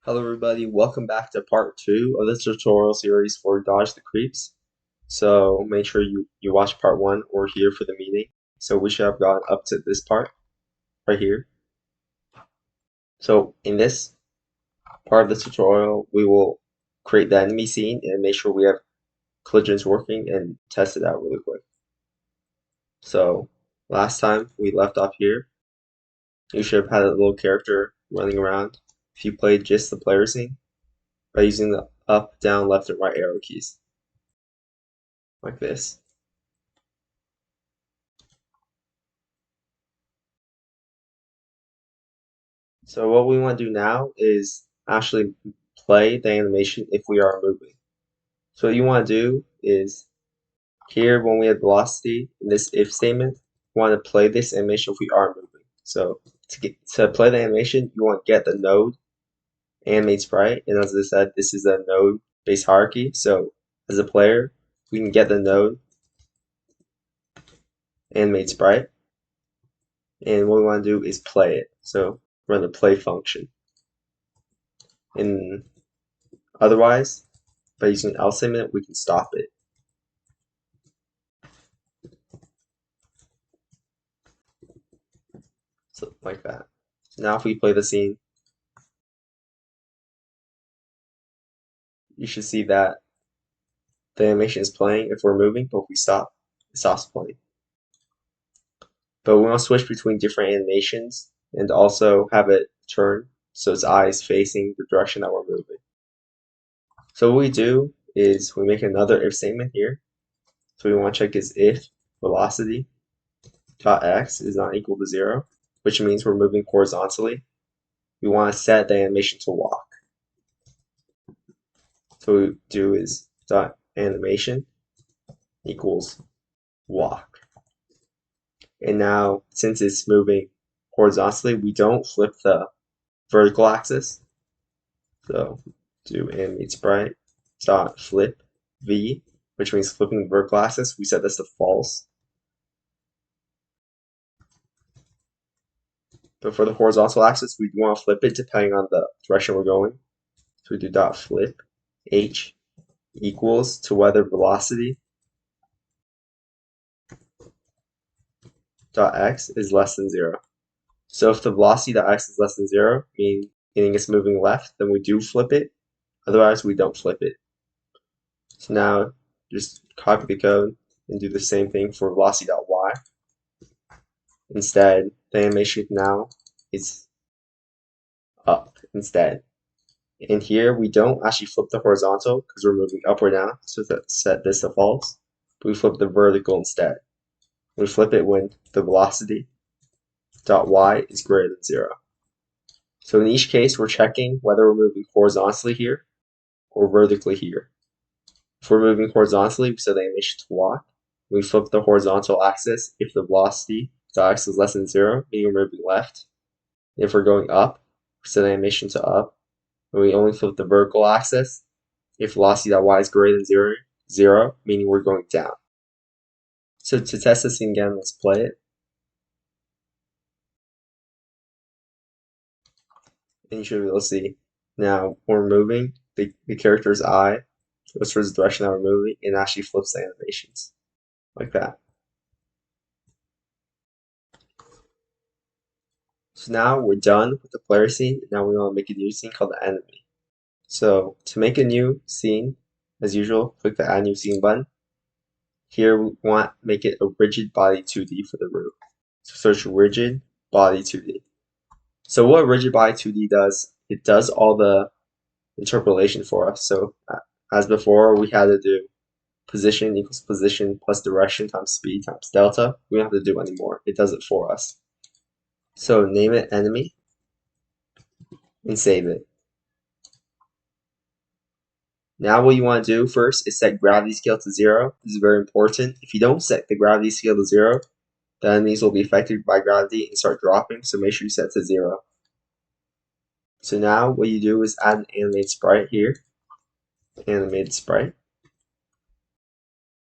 Hello everybody, welcome back to part 2 of this tutorial series for Dodge the Creeps. So make sure you watch part 1 or here for the meeting. So we should have gotten up to this part right here. So in this part of the tutorial, we will create the enemy scene and make sure we have collisions working and test it out really quick. So last time we left off here, you should have had a little character running around if you played just the player scene by using the up, down, left, and right arrow keys. Like this. So what we want to do now is actually play the animation if we are moving. So what you want to do is here when we have velocity in this if statement, we want to play this animation if we are moving. So to play the animation, you want to get the node animate sprite, and as I said, this is a node based hierarchy. So as a player, we can get the node animate sprite, and what we want to do is play it. So run the play function. And otherwise, by using an else statement, we can stop it. So like that. So now if we play the scene, you should see that the animation is playing if we're moving, but if we stop, it stops playing. But we want to switch between different animations and also have it turn so its eyes facing the direction that we're moving. So what we do is we make another if statement here. So we want to check is if velocity dot x is not equal to 0, which means we're moving horizontally. We want to set the animation to walk. So what we do is dot animation equals walk. And now, since it's moving horizontally, we don't flip the vertical axis. So do animate sprite dot flip v, which means flipping the vertical axis. We set this to false. But for the horizontal axis, we want to flip it depending on the direction we're going. So we do dot flip h equals to whether velocity dot x is less than 0. So if the velocity dot x is less than 0, meaning it's moving left, then we do flip it. Otherwise, we don't flip it. So now just copy the code and do the same thing for velocity.y. Instead, the animation now is up instead. And here we don't actually flip the horizontal because we're moving up or down, so set this to false. But we flip the vertical instead. We flip it when the velocity dot y is greater than 0. So in each case, we're checking whether we're moving horizontally here or vertically here. If we're moving horizontally, we set the animation to walk. We flip the horizontal axis if the velocity dot x is less than 0, meaning we're moving left. If we're going up, we set the animation to up. And we only flip the vertical axis if velocity dot y is greater than 0, meaning we're going down. So to test this again, let's play it. And you should be able to see now when we're moving, the character's eye goes towards the direction that we're moving and actually flips the animations like that. So now we're done with the player scene. Now we want to make a new scene called the enemy. So to make a new scene, as usual, click the add new scene button. Here we want to make it a rigid body 2D for the roof. So search rigid body 2D. So what rigid body 2D does, it does all the interpolation for us. So as before, we had to do position equals position plus direction times speed times delta. We don't have to do anymore. It does it for us. So name it enemy and save it. Now what you want to do first is set gravity scale to 0. This is very important. If you don't set the gravity scale to 0, the enemies will be affected by gravity and start dropping, so make sure you set to 0. So now what you do is add an animated sprite here, animated sprite,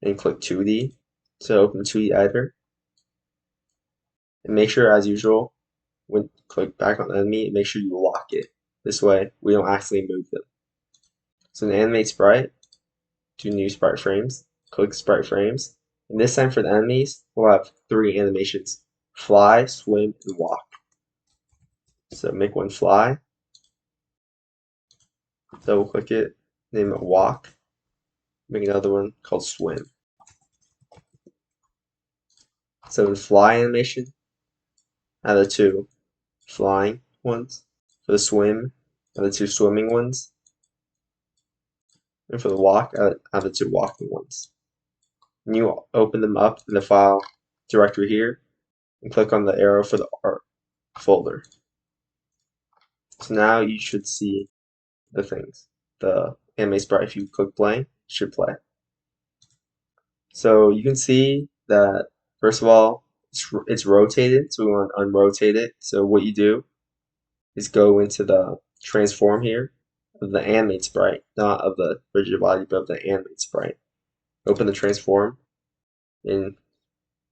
and click 2D to open 2D editor. And make sure, as usual, when click back on enemy, make sure you lock it. This way, we don't accidentally move them. So in animate sprite, do new sprite frames, click sprite frames, and this time for the enemies, we'll have 3 animations: fly, swim, and walk. So make one fly, double click it, name it walk, make another one called swim. So in fly animation, add the 2 flying ones. For the swim, add the 2 swimming ones. And for the walk, add the 2 walking ones. And you open them up in the file directory here, and click on the arrow for the art folder. So now you should see the things. The anime sprite, if you click play, should play. So you can see that, first of all, it's rotated, so we want to unrotate it. So what you do is go into the transform here of the animate sprite, not of the rigid body, but of the animate sprite. Open the transform, and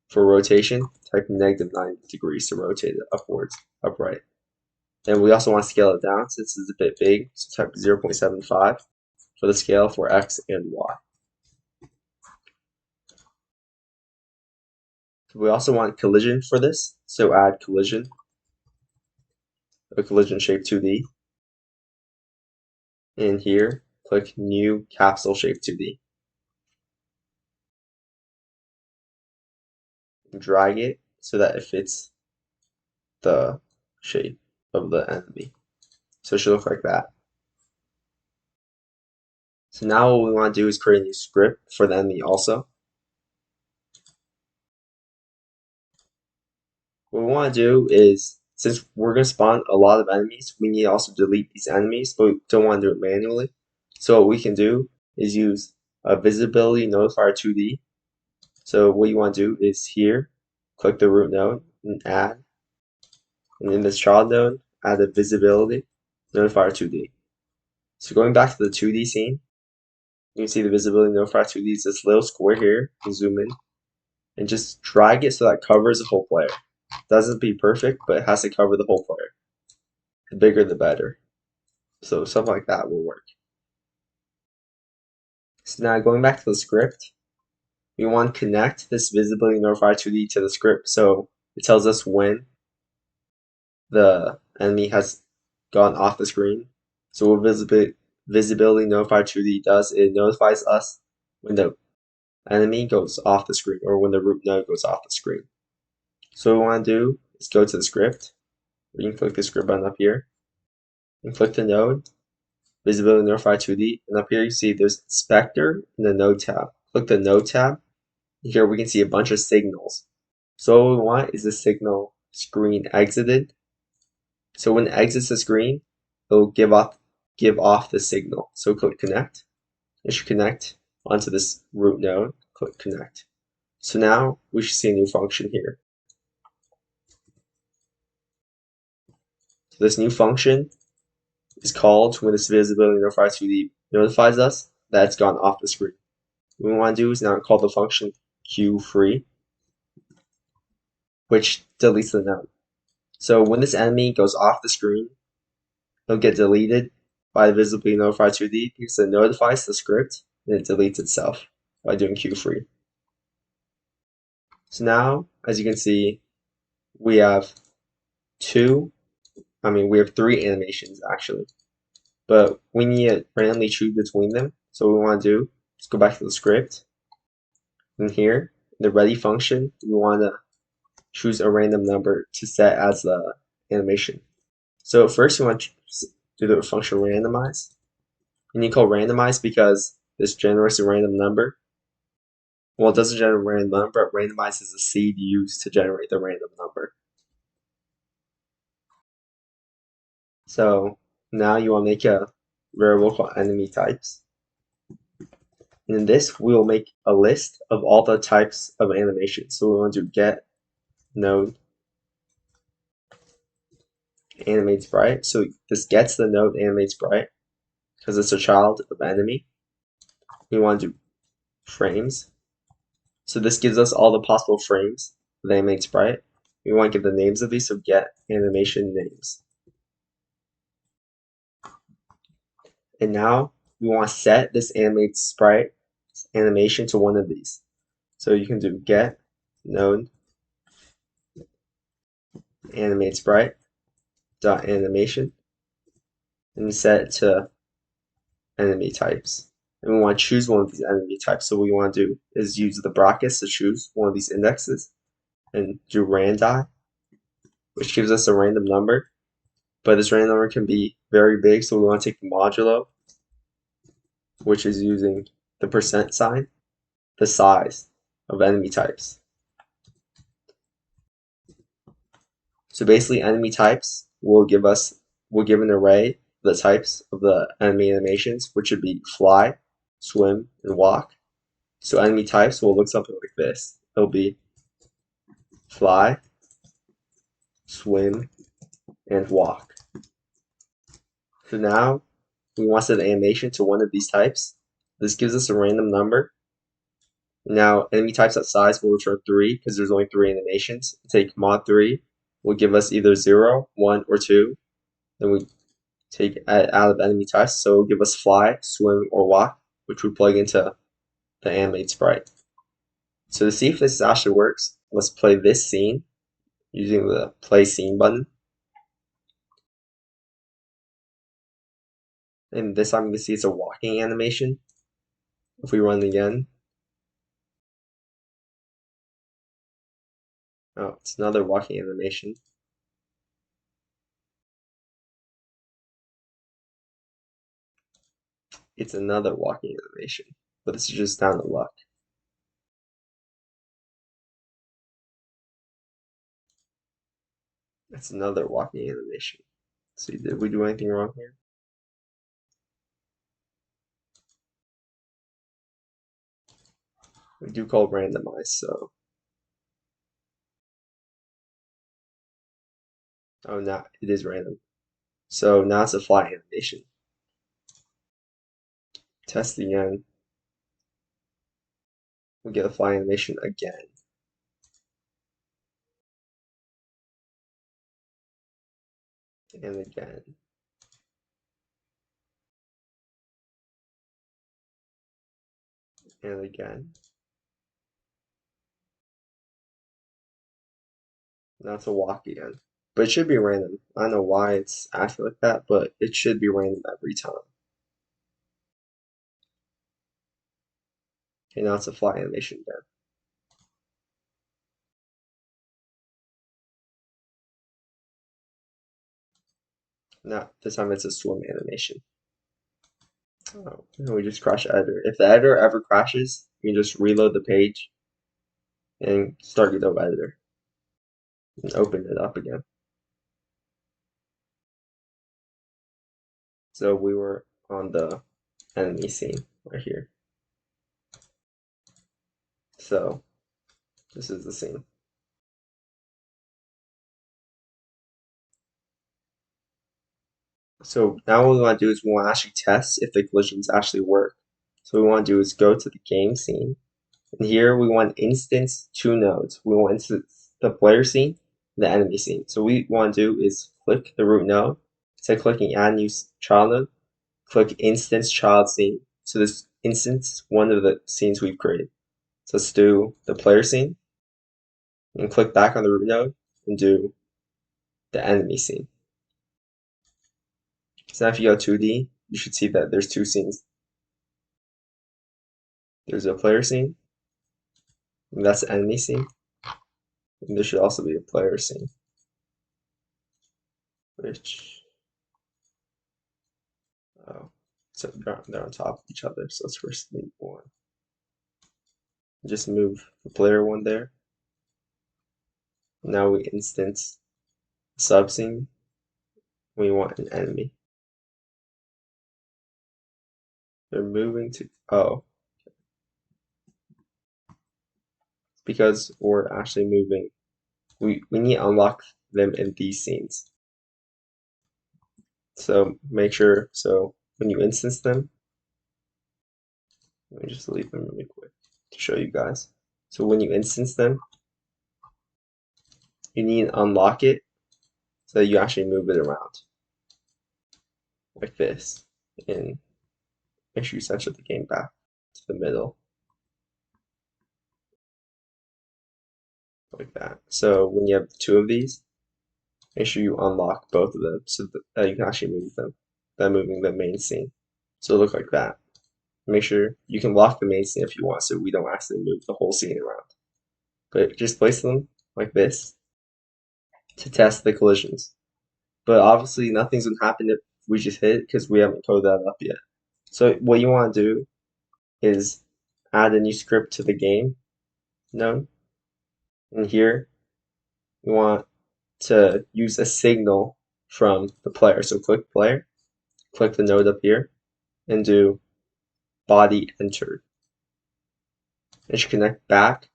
for rotation, type -90 degrees to rotate it upwards, upright. And we also want to scale it down since it's a bit big, so type 0.75 for the scale for X and Y. We also want collision for this, so add collision, a collision shape 2D. And here, click new capsule shape 2D. And drag it so that it fits the shape of the enemy. So it should look like that. So now what we want to do is create a new script for the enemy also. What we want to do is, since we're going to spawn a lot of enemies, we need to also delete these enemies, but we don't want to do it manually. So what we can do is use a visibility notifier 2D. So what you want to do is here, click the root node and add. And in this child node, add a visibility notifier 2D. So going back to the 2D scene, you can see the visibility notifier 2D is this little square here. You can zoom in and just drag it so that it covers the whole player. Doesn't be perfect, but it has to cover the whole player. The bigger the better. So something like that will work. So now going back to the script, we want to connect this visibility notifier 2D to the script so it tells us when the enemy has gone off the screen. So what visibility notifier 2D does, it notifies us when the enemy goes off the screen or when the root node goes off the screen. So what we want to do is go to the script. You can click the script button up here and click the node, visibility notifier 2D, and up here you see there's inspector in the node tab. Click the node tab. Here we can see a bunch of signals. So what we want is the signal screen exited. So when it exits the screen, it will give off the signal. So click connect. It should connect onto this root node. Click connect. So now we should see a new function here. So this new function is called when this visibility notifier 2D notifies us that it's gone off the screen. What we want to do is now call the function queueFree, which deletes the node. So when this enemy goes off the screen, it'll get deleted by the visibility notifier 2D because it notifies the script and it deletes itself by doing queueFree. So now, as you can see, we have we have 3 animations actually, but we need to randomly choose between them. So what we want to do is go back to the script, and here, in the ready function, we want to choose a random number to set as the animation. So first we want to do the function randomize. And you call randomize because this generates a random number. Well, it doesn't generate a random number, but randomizes the seed used to generate the random number. So now you want to make a variable called enemy types. And in this, we will make a list of all the types of animations. So we want to do get node animate sprite. So this gets the node animate sprite because it's a child of enemy. We want to do frames. So this gives us all the possible frames of the animate sprite. We want to give the names of these, so get animation names. And now we want to set this animated sprite animation to one of these. So you can do get node animate sprite dot animation and set it to enemy types. And we want to choose one of these enemy types. So what we want to do is use the brackets to choose one of these indexes and do randi, which gives us a random number. But this random number can be very big, so we want to take the modulo, which is using the percent sign, the size of enemy types. So basically enemy types will give an array of the types of the enemy animations, which would be fly, swim, and walk. So enemy types will look something like this. It'll be fly, swim, and walk. So now we want to set an animation to one of these types. This gives us a random number. Now enemy types at size will return 3 because there's only 3 animations. Take mod 3 will give us either 0, 1, or 2. Then we take out of enemy types, so it'll give us fly, swim, or walk, which we plug into the animate sprite. So to see if this actually works, let's play this scene using the play scene button. And this time you can see it's a walking animation. If we run it again, oh, it's another walking animation. It's another walking animation, but this is just down to luck. It's another walking animation. See, did we do anything wrong here? We do call randomize, so. Oh, now it is random. So now it's a fly animation. Test again. We get a fly animation again. And again. And again. Now it's a walk again. But it should be random. I don't know why it's acting like that, but it should be random every time. Okay, now it's a fly animation again. Now, this time it's a swim animation. Oh, and we just crash editor. If the editor ever crashes, you can just reload the page and start Godot editor and open it up again. So we were on the enemy scene right here. So this is the scene. So now what we want to do is we want to actually test if the collisions actually work. So what we want to do is go to the game scene. And here we want instance two nodes. We want instance the player scene, the enemy scene. So what we want to do is click the root node. Instead of clicking add new child node, click instance child scene. So this instance one of the scenes we've created. So let's do the player scene and click back on the root node and do the enemy scene. So now if you go 2D, you should see that there's two scenes. There's a player scene, and that's the enemy scene. And there should also be a player scene, which, oh, so they're on top of each other. So let's first leave one. Just move the player one there. Now we instance sub scene. We want an enemy. They're moving to, oh, because we're actually moving. We need to unlock them in these scenes. So make sure, so when you instance them, let me just delete them really quick to show you guys. So when you instance them, you need to unlock it so that you actually move it around like this. and make sure you center the game back to the middle, like that. So when you have two of these, make sure you unlock both of them so that you can actually move them, by moving the main scene. So it'll look like that. Make sure you can lock the main scene if you want, so we don't accidentally move the whole scene around. But just place them like this to test the collisions. But obviously nothing's gonna happen if we just hit it because we haven't coded that up yet. So what you want to do is add a new script to the game node. And here you want to use a signal from the player. So click player, click the node up here, and do body entered. It should connect back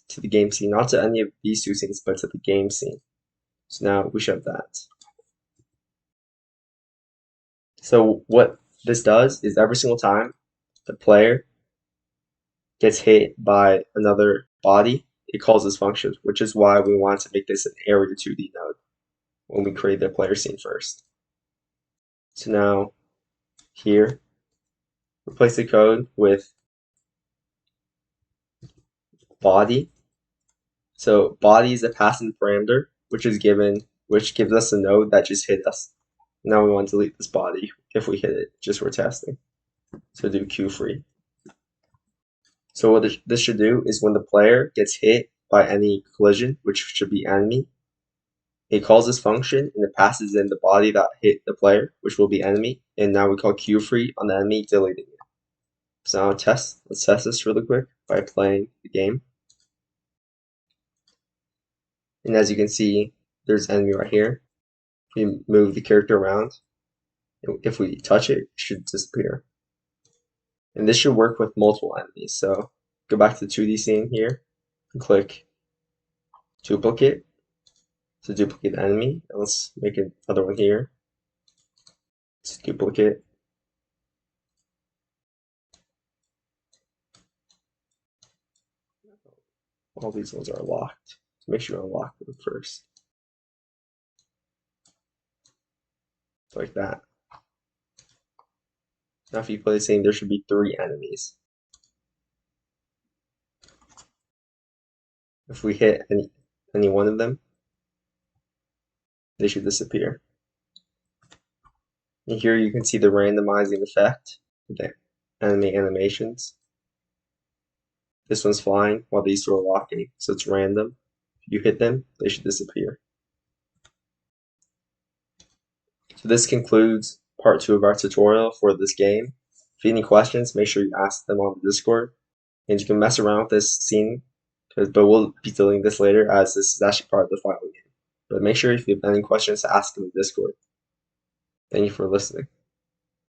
to the game scene, not to any of these two scenes, but to the game scene. So now we should have that. So what this does is every single time the player gets hit by another body, it calls this function, which is why we want to make this an area 2D node when we create the player scene first. So now here, replace the code with body. So body is a passing parameter, which gives us a node that just hit us. Now we want to delete this body if we hit it, just for testing. So do queue_free. So what this should do is when the player gets hit by any collision, which should be enemy, it calls this function and it passes in the body that hit the player, which will be enemy, and now we call queue_free on the enemy, deleting it. So now let's test this really quick by playing the game. And as you can see, there's enemy right here. If we move the character around, if we touch it, it should disappear. And this should work with multiple enemies. So go back to the 2D scene here and click duplicate to duplicate the enemy. And let's make another one here. Let's duplicate. All these ones are locked. So make sure you unlock them first. Like that. Now if you play the same, there should be 3 enemies. If we hit any one of them, they should disappear. And here you can see the randomizing effect of the enemy animations. This one's flying while these two are walking, so it's random. If you hit them, they should disappear. So this concludes part 2 of our tutorial for this game. If you have any questions, make sure you ask them on the Discord. And you can mess around with this scene, but we'll be deleting this later as this is actually part of the final game. But make sure if you have any questions to ask in the Discord. Thank you for listening.